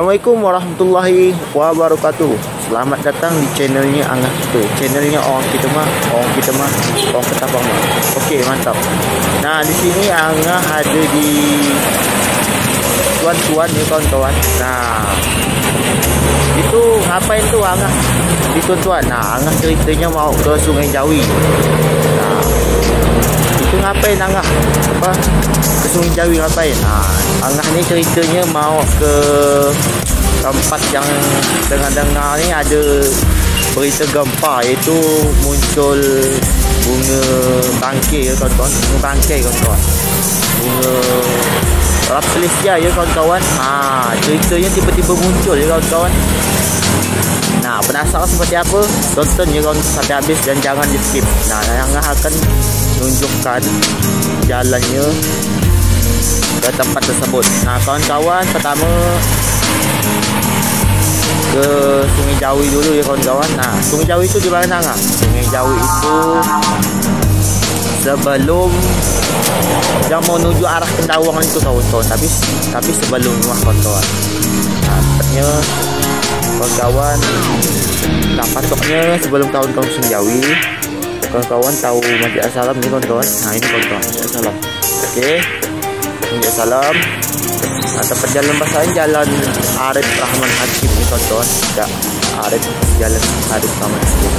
Assalamualaikum warahmatullahi wabarakatuh. Selamat datang di channelnya Angah Kita. Channelnya orang kita mah orang Ketapang mah. Okey, mantap. Nah, di sini Angah ada di tuan-tuan ni kawan-kawan. Nah, itu ngapain tu Angah di tuan-tuan? Nah, Angah ceritanya mau ke Sungai Jawi. Nah, itu ngapain Angah? Apa? Ke Sungai Jawi ngapain? Nah, Angah ni ceritanya mau ke tempat yang dengar-dengar ni ada berita gempa, iaitu muncul bunga bangkai ya kawan-kawan. Bunga bangkai kawan-kawan. Bunga Rapselesia ya kawan-kawan. Ceritanya tiba-tiba muncul ya kawan-kawan. Nah, penasaran seperti apa? Tonton ya kawan sampai habis dan jangan di skip. Nah, Angah akan tunjukkan jalannya ke tempat tersebut. Nah, kawan-kawan, pertama ke Sungai Jawi dulu ya kawan-kawan. Nah, Sungai Jawi itu di mana Angah? Sungai Jawi itu sebelum yang menuju arah Kendawang itu kawan-kawan, tapi sebelum rumah kawan-kawan. Nah, tepatnya kawan-kawan, nah patoknya sebelum kawan-kawan Sungai Jawi, kawan-kawan tahu Masjid As-Salam ni kawan-kawan. Nah, ini kawan-kawan Masjid As-Salam. Okey, Masjid As-Salam. Nah, tempat jalan pasaran Jalan Arif Rahman Hakim ni kawan-kawan. Tak, Jalan Arif Rahman Hakim.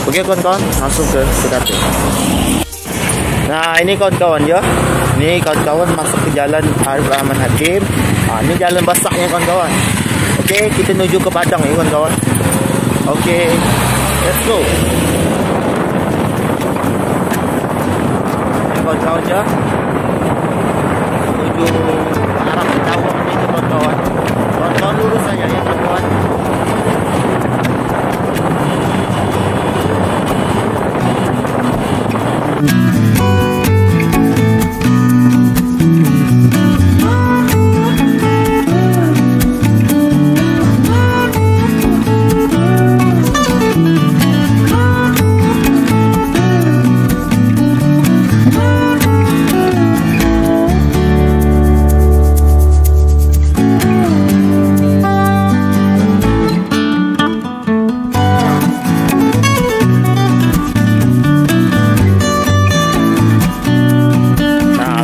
Okey kawan-kawan, langsung ke dapur. Nah, ini kawan-kawan ya. Ni kawan-kawan masuk ke Jalan Arif Rahman Hakim. Ni jalan basahnya kawan-kawan. Okey, kita menuju ke Padang ya kawan-kawan. Okey, let's go. Ini kawan-kawan ya. Menuju arah Kendawang ni kawan-kawan. Kawan-kawan lurus saja ya kawan-kawan.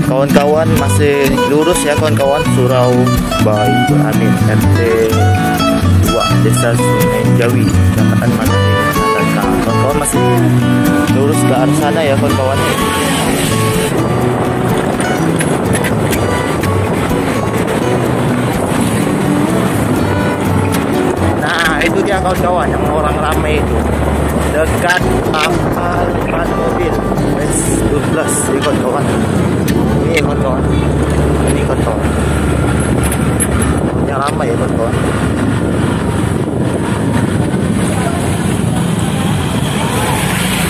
Kawan-kawan masih lurus ya kawan-kawan. Surau Bayu Amin, RT 2, Desa Sungai Jawi, Kecamatan Madani. Kawan-kawan masih lurus ke arah sana ya kawan-kawan. Nah, itu dia kawan-kawan yang orang ramai itu, dekat kapal ban mobil S12 ya kawan-kawan. Ini kawan-kawan, ini kawan-kawan yang ramai ya kawan-kawan.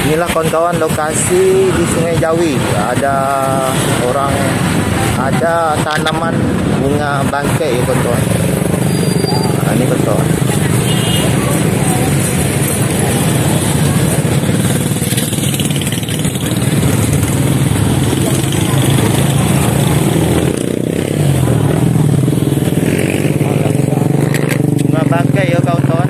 Inilah kawan-kawan lokasi di Sungai Jawi. Ada tanaman bunga bangkai ya kawan-kawan. Ini kawan-kawan. Bangkai ya kawan-kawan.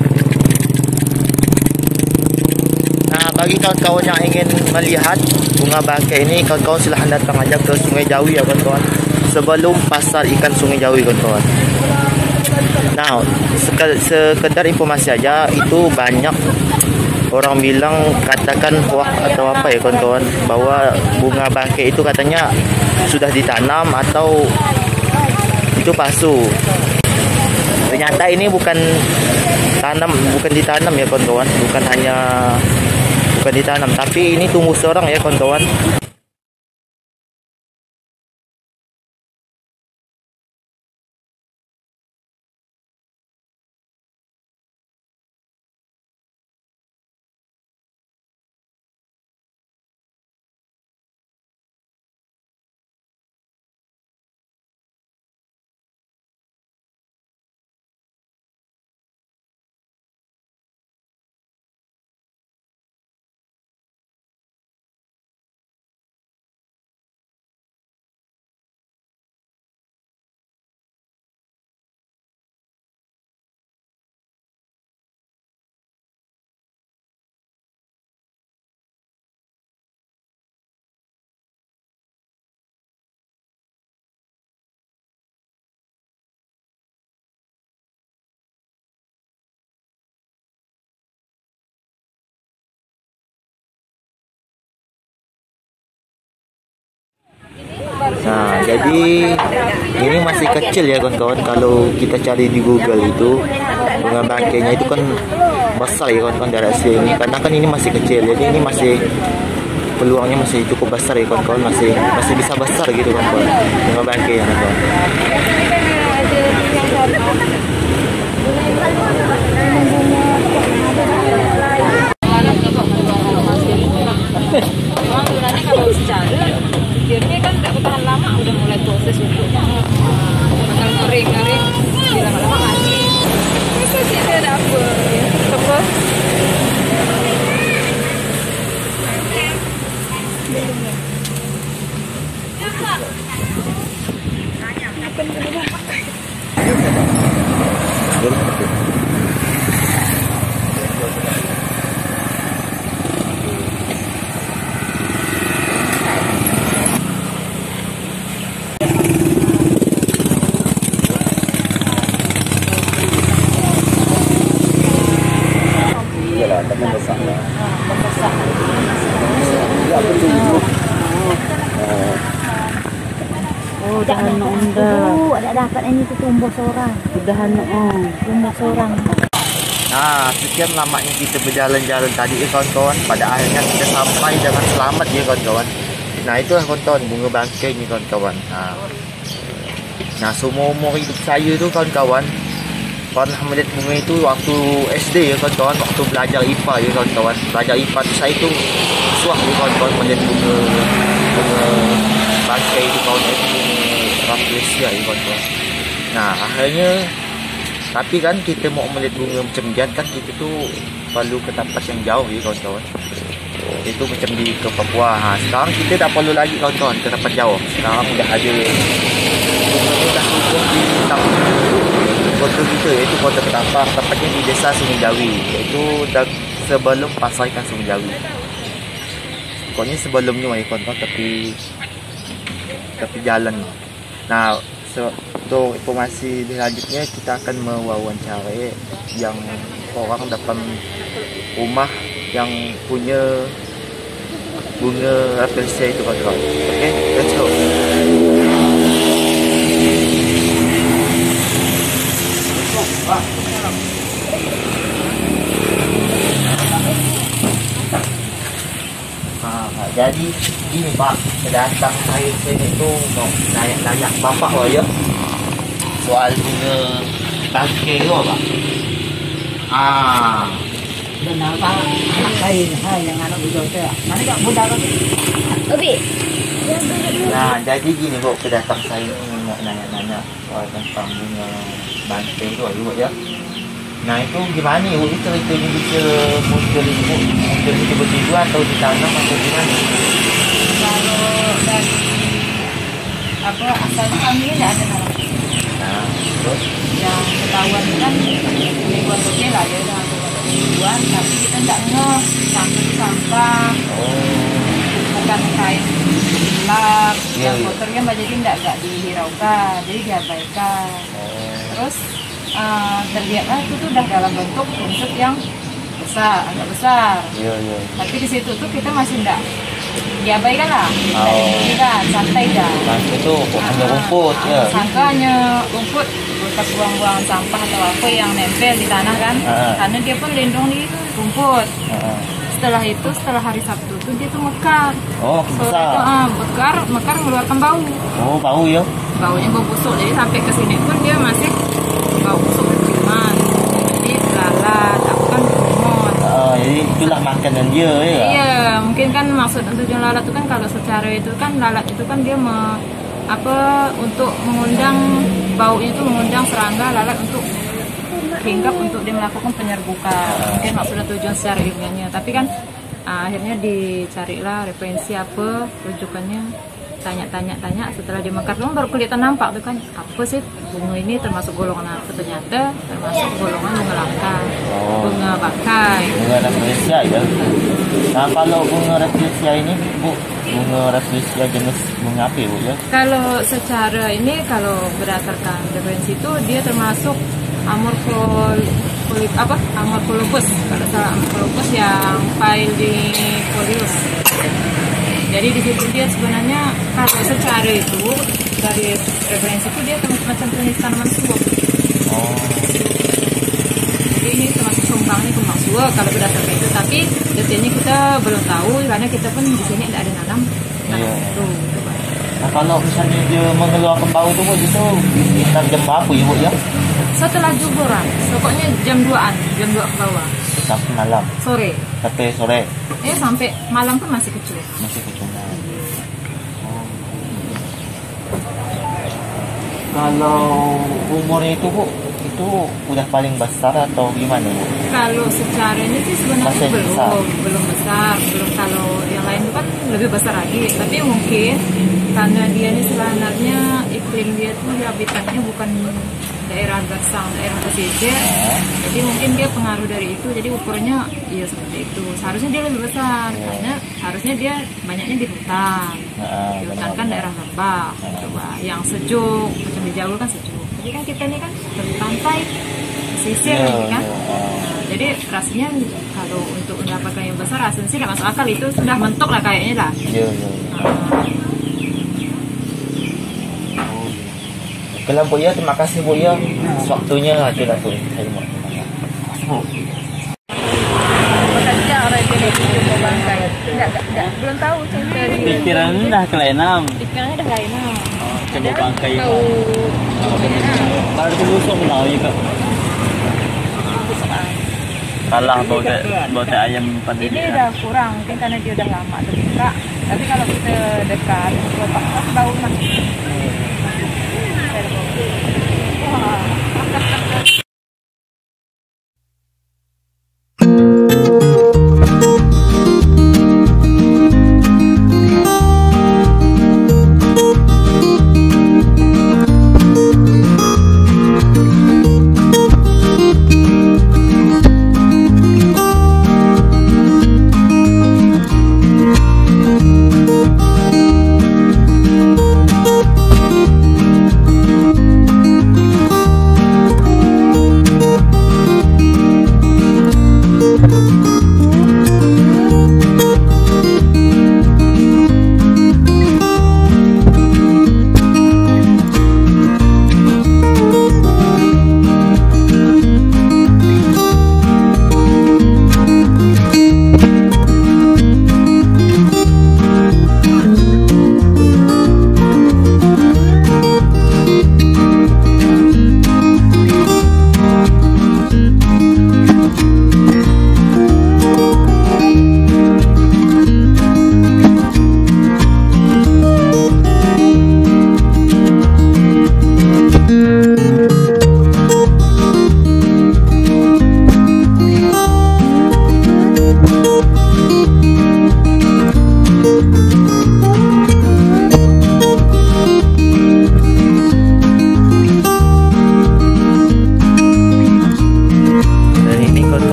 Nah, bagi kawan-kawan yang ingin melihat bunga bangkai ini, kawan-kawan silahkan datang aja ke Sungai Jawi ya kawan-kawan, sebelum pasar ikan Sungai Jawi kawan-kawan. Nah, sekedar informasi aja, itu banyak orang bilang katakan hoax atau apa ya kawan-kawan, bahwa bunga bangkai itu katanya sudah ditanam atau itu palsu. Ternyata ini bukan ditanam ya kawan-kawan, bukan ditanam, tapi ini tumbuh seorang ya kawan-kawan. jadi ini masih kecil ya kawan-kawan. Kalau kita cari di Google itu bunga bangkainya itu kan besar ya kawan-kawan dari hasil ini. Karena kan ini masih kecil, jadi ini masih peluangnya masih cukup besar ya kawan-kawan, masih bisa besar gitu kawan-kawan bunga bangkai ya kawan-kawan. Akhirnya kan tak bertahan lama, udah mulai proses untuk bakal kering lama-lama mati. Bisa sih dia dapet apa? Oh, dahan noon dah. Ada dapat ini tu tumbuh seorang. Dahan noon, tumbuh seorang. Nah, sekian lamanya kita berjalan-jalan tadi ya kawan-kawan. Pada akhirnya kita sampai dengan selamat ya kawan-kawan. Nah, itulah kawan-kawan bunga bangkai ni kawan-kawan. Nah, semua umur hidup saya tu kawan-kawan pernah melihat bunga itu waktu SD ya kawan-kawan, waktu belajar IPA ya kawan-kawan. Belajar IPA tu saya tu suah ya kawan-kawan melihat bunga bangkai itu kawan-kawan, bunga rafflesia ya kawan-kawan. Nah, akhirnya tapi kan kita mau melihat bunga macam gian kan kita tu perlu ke tempat yang jauh ya kawan-kawan. Itu macam di ke Papua. Sekarang kita tak perlu lagi kawan-kawan ke tempat jauh. Sekarang dah ada bunga ni dah tumbuh di tahun kota kita, iaitu Kota Ketapang, tepatnya di Desa Sungai Jawi, iaitu sebelum Pasar Ikan Sungai Jawi. Pokoknya sebelumnya ya kawan-kawan, tapi jalan. Nah, untuk informasi selanjutnya kita akan mewawancarai yang orang depan rumah yang punya bunga rafflesia itu kawan-kawan. Okay, let's go. Jadi gini Pak, kedatang saya sini tu mau nanya Bapak lah ya soal bunga bangkai tu Pak. Benar Pak, hai yang anak budak tu. Mana tak budak tu? Obi. Nah, jadi gini kok kedatang saya ini mau nanya soal tentang bunga bangkai tu ya. Nah, itu gimana ya? Itu ceritanya bisa muncul tiba-tiba atau ditanam atau gimana? Kalau dari asalnya kami tidak ada nama. Nah, terus Yang ketahuan kan mingguan lebih lah ya, dengan mingguan, tapi kita tidak ngeh sampah. Bukan kain gelap, yang kotor kan jadi tidak dihiraukan, jadi diabaikan. Terus terlihatlah itu tuh udah dalam bentuk rumput yang agak besar. Tapi di situ tuh kita masih enggak diabaikan lah, kan santai dah. Itu hanya rumput ya. Sangka hanya rumput bekas buang-buang sampah atau apa yang nempel di tanah kan, karena dia pun lindung di rumput. Setelah itu, setelah hari Sabtu tuh dia tuh mekar. Besar. Mekar mengeluarkan bau. Bau ya. Baunya bau busuk, jadi sampai ke sini pun dia masih bau busuk penciuman. Jadi lalat, aku kan berumur. Jadi itulah makanan dia ya. Iya, mungkin kan maksud tujuan lalat itu kan kalau secara itu kan lalat itu kan dia untuk mengundang baunya itu mengundang serangga lalat untuk hinggap untuk dia melakukan penyerbukan. Mungkin maksudnya tujuan secara ilmiahnya. Tapi kan akhirnya dicarilah referensi apa rujukannya. Tanya setelah dimekar dong baru kelihatan nampak tuh kan apa sih bunga ini termasuk golongan apa, ternyata termasuk golongan bunga langka, bunga bangkai, bunga rafflesia ya. Nah, kalau bunga rafflesia ini Bu, bunga rafflesia jenis bunga apa Bu ya? Kalau secara ini kalau berdasarkan referensi itu dia termasuk Amorpholopus, kalau salah Amorpholopus yang Phaidifolius. Jadi di situ dia sebenarnya kalau secara itu dari referensi itu dia macam jenis tanaman suwak. Jadi ini termasuk sumbang ini kembang suwak kalau berdasarkan itu. Tapi detailnya kita belum tahu karena kita pun di sini tidak ada nanam itu. Nah kalau misalnya dia mengeluarkan bau tuh Bu, itu sekitar jam berapa ya Bu ya? Setelah zuhuran, pokoknya jam 2-an, jam 2 ke bawah. Sampai malam. Sore. Sampai sore. Sampai malam pun masih kecil. Masih kecil. Kalau umurnya itu Bu, itu udah paling besar atau gimana Bu? Kalau secara ini sih sebenarnya masih belum besar, belum. Kalau yang lain itu kan lebih besar lagi. Tapi mungkin karena dia ini sebenarnya iklim dia tuh habitatnya bukan daerah gersang, daerah pesisir. Jadi mungkin dia pengaruh dari itu. Jadi ukurannya ya seperti itu. Seharusnya dia lebih besar karena harusnya dia banyaknya di hutan. Di hutan kan daerah lembah, coba yang sejuk, macam di Jawa kan sejuk. Jadi kan kita ini kan dari pantai pesisir kan. Jadi rasanya kalau untuk mendapatkan yang besar rasanya sih nggak masuk akal, itu sudah mentok lah kayaknya lah. Oke Bu ya, terima kasih Bu ya waktunya tidak tuh. Bekerja orang ini mau bangkai. Enggak, belum tahu dari. Pikirannya dah kelainan. Pikirannya dah kelainan. Coba bangkai. Baru busuk lah ya Kak. Kalah bau teh ayam pada ini udah kurang mungkin karena dia udah lama terbuka. Tapi kalau kita dekat, pasti bau lah.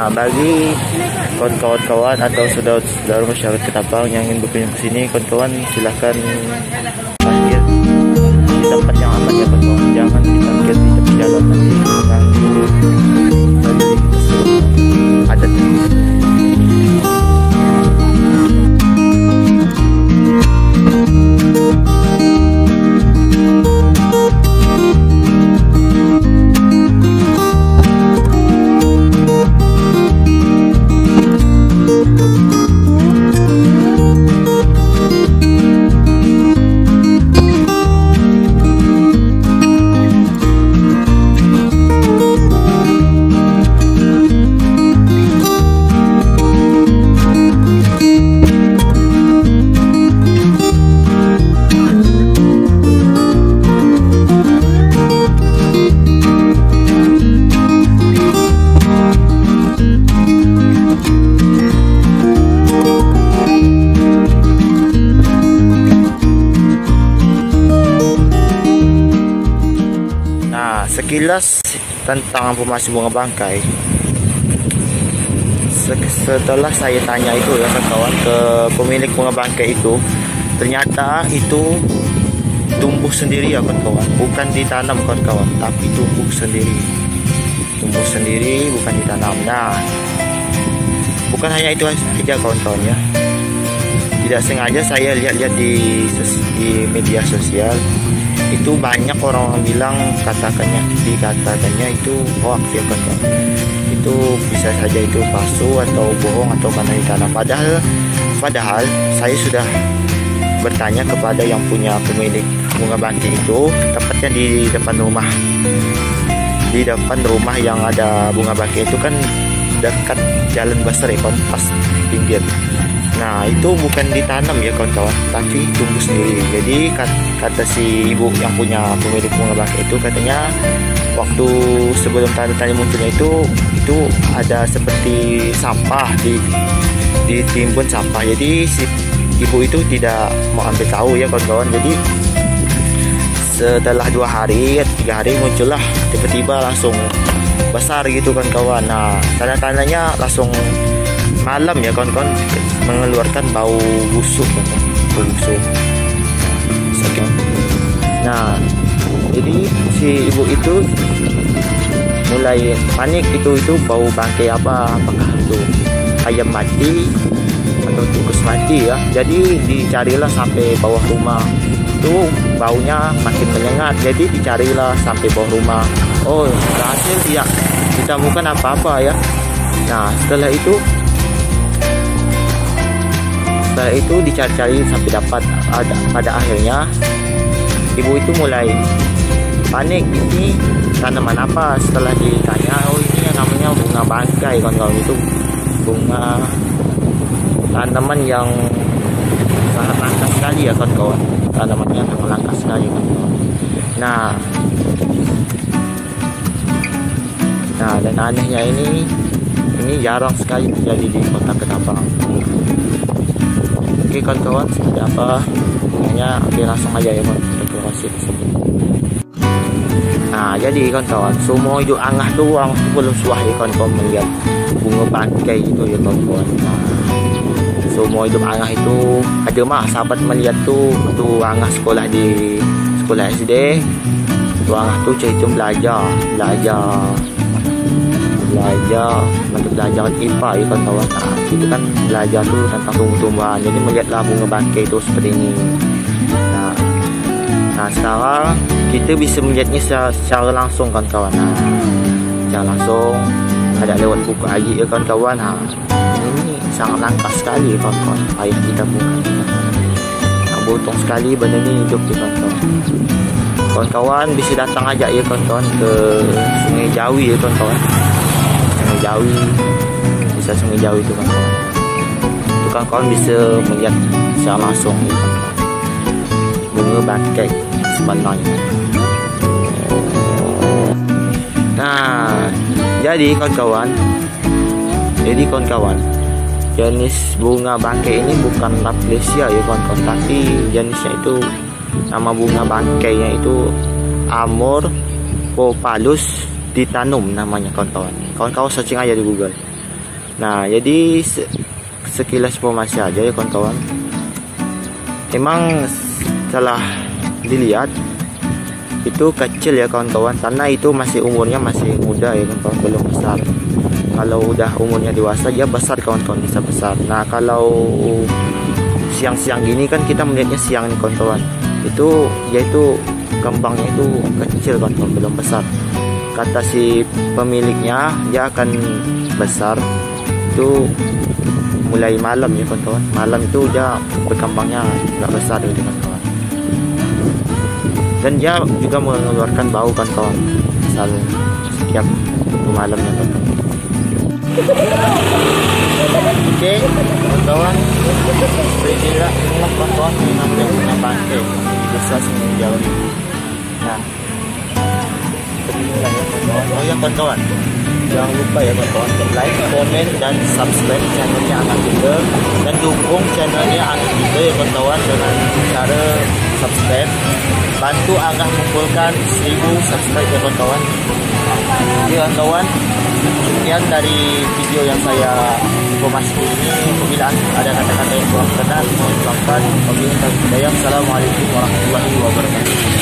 Bagi kawan-kawan atau saudara masyarakat Ketapang yang ingin berkunjung ke sini, kawan-kawan silahkan parkir di tempat yang aman ya kawan-kawan. Jangan diparkir di tepi jalan, nanti mengganggu lalu lintas adat. Sekilas tentang informasi bunga bangkai, setelah saya tanya itu ya kawan ke pemilik bunga bangkai itu, ternyata itu tumbuh sendiri ya kawan-kawan, bukan ditanam kawan-kawan, tapi tumbuh sendiri, bukan ditanam. Nah, bukan hanya itu saja kawan-kawan ya, tidak sengaja saya lihat-lihat di media sosial itu banyak orang bilang dikatakannya itu hoax ya kawan-kawan. Itu bisa saja itu palsu atau bohong atau karena ditanam. Padahal saya sudah bertanya kepada yang punya pemilik bunga bangkai itu, tepatnya di depan rumah yang ada bunga bangkai itu kan dekat jalan besar ya kawan, pas pinggir. Nah itu bukan ditanam ya kawan-kawan, tapi tumbuh sendiri. Jadi kata si ibu yang punya pemilik bunga bangkai itu, katanya waktu sebelum tanda-tanda munculnya itu ada seperti sampah, ditimbun sampah. Jadi si ibu itu tidak mau ambil tahu ya kawan-kawan. Jadi setelah 2 hari 3 hari muncullah tiba-tiba langsung besar gitu kawan-kawan. Nah tanda-tandanya langsung malam ya kawan-kawan, mengeluarkan bau busuk. Nah jadi si ibu itu mulai panik, itu bau bangkai apakah itu ayam mati atau tikus mati ya. Jadi dicarilah sampai bawah rumah, itu baunya makin menyengat. Jadi dicarilah sampai bawah rumah, oh berhasil tidak ditemukan apa-apa ya. Nah setelah itu dicari-cari sampai dapat. Pada akhirnya ibu itu mulai panik, ini tanaman apa. Setelah ditanya, oh ini yang namanya bunga bangkai kawan-kawan. Itu bunga tanaman yang sangat langka sekali ya kawan-kawan, tanamannya sangat langka sekali kawan-kawan. Nah dan anehnya ini jarang sekali terjadi di Kota Ketapang. Oke kawan-kawan, seperti apa hanya oke, langsung aja ya kawan, dekorasi di sini. Nah jadi kawan-kawan, semua itu angah tuh belum suah ya kawan-kawan melihat bunga bangkai itu ya kawan-kawan. Nah, semua hidup angah itu ada mah sahabat melihat tuh angah sekolah di sekolah SD. Tuh angah tuh cerita belajar untuk belajar IPA ya kawan-kawan. Nah, itu kan belajar tuh tentang tumbuh-tumbuhan. Jadi melihatlah bunga bangkai itu seperti ini. Nah sekarang kita bisa melihatnya secara langsung kawan-kawan. Nah, secara langsung ada lewat buku aji ya kawan-kawan. Nah, ini sangat langka sekali kawan-kawan, payah kita buka. Nah, beruntung sekali benda ini hidup ya kawan-kawan. Kawan-kawan bisa datang aja ya kawan-kawan ke Sungai Jawi ya kawan-kawan. Sungai Jawi itu kawan-kawan. Itu kawan-kawan bisa melihat secara langsung ya kawan-kawan, bunga bangkai sebenarnya. Nah jadi kawan-kawan, jenis bunga bangkai ini bukan Rafflesia ya kawan-kawan, tapi jenisnya itu, nama bunga bangkainya itu Amorphopalus ditanum namanya kawan-kawan. Kawan-kawan searching aja di Google. Nah jadi sekilas informasi aja ya kawan-kawan. Emang setelah dilihat itu kecil ya kawan-kawan, karena itu masih umurnya masih muda ya kawan-kawan, belum besar. Kalau udah umurnya dewasa dia besar kawan-kawan, bisa besar. Nah kalau siang-siang gini kan kita melihatnya siang nih kawan-kawan, itu yaitu kembangnya itu kecil kawan-kawan, belum besar. Kata si pemiliknya dia akan besar itu mulai malam ya kawan-kawan. Malam itu dia berkembangnya nggak besar gitu kawan-kawan. Dan dia juga mengeluarkan bau kawan-kawan asal setiap malamnya kawan-kawan. Oke kawan-kawan, inilah kawan-kawan yang punya bangkai bisa Sungai Jawi. Nah oh ya kawan-kawan, jangan lupa ya kawan-kawan like, komen, dan subscribe channelnya Angah juga, dan dukung channelnya Angah juga ya kawan-kawan dengan cara subscribe. Bantu Angah mengumpulkan 1000 subscribe ya kawan-kawan. Oke kawan-kawan, Sekian dari video yang saya informasi ini. Apabila ada kata-kata yang kurang benar, mohon maaf. Wabillahi taufiq hidayah. Assalamualaikum warahmatullahi wabarakatuh.